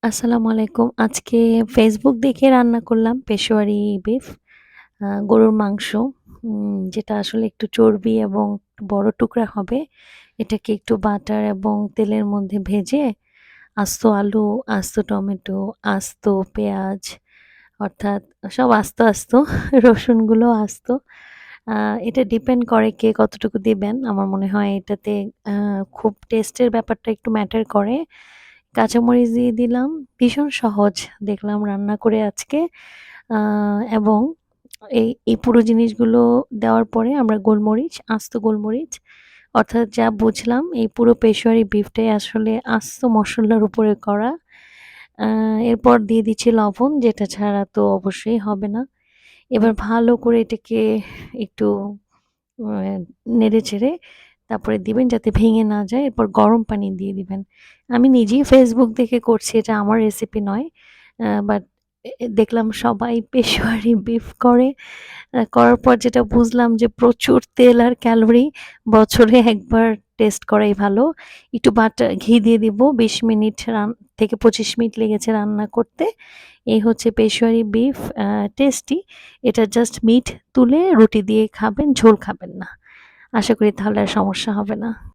আসসালামু আলাইকুম। আজকে ফেসবুক দেখে রান্না করলাম পেশোয়ারি বিফ, গরুর মাংস। যেটা আসলে একটু চর্বি এবং বড় টুকরা হবে। এটাকে একটু বাটার এবং তেলের মধ্যে ভেজে আস্ত আলু, আস্ত টমেটো, আস্ত পেঁয়াজ অর্থাৎ সব আস্ত রসুনগুলো আস্ত। আ এটা ডিপেন্ড করে কে কতটুকু দিবেন। আমার মনে হয় এটাতে আ খুব টেস্টের ব্যাপারটা একটু ম্যাটার করে। কাঁচামরিচ দিয়ে দিলাম। ভীষণ সহজ দেখলাম রান্না করে আজকে। আ এবং এই পুরো জিনিসগুলো দেওয়ার পরে আমরা গোলমরিচ, আস্ত গোলমরিচ অর্থাৎ যা বুঝলাম এই পুরো পেশোয়ারি বিফটাই আসলে আস্ত মসল্লার উপরে করা। আ এরপর দিয়ে দিচ্ছি লবণ যেটা ছাড়া তো অবশ্যই হবে না। এবার ভালো করে এটাকে একটু অ্যা নেড়েচেড়ে তারপরে দিবেন যাতে ভেঙে না যায়। এরপর গরম পানি দিয়ে দিবেন। আমি নিজেই Facebook দেখে করছি, এটা আমার রেসিপি নয়। বাট দেখলাম সবাই পেশোয়ারি বিফ করে। করার পর যেটা বুঝলাম যে প্রচুর তেল আর ক্যালোরি। বছরে একবার টেস্ট করাই ভালো। একটু ঘি দিয়ে দিব। ২০ মিনিট থেকে ২৫ মিনিট লেগেছে রান্না করতে। এই হচ্ছে পেশোয়ারি বিফ, টেস্টি। এটা জাস্ট মিট তুলে রুটি দিয়ে খাবেন, ঝোল খাবেন না। আশা করি তাহলে আর সমস্যা হবে না।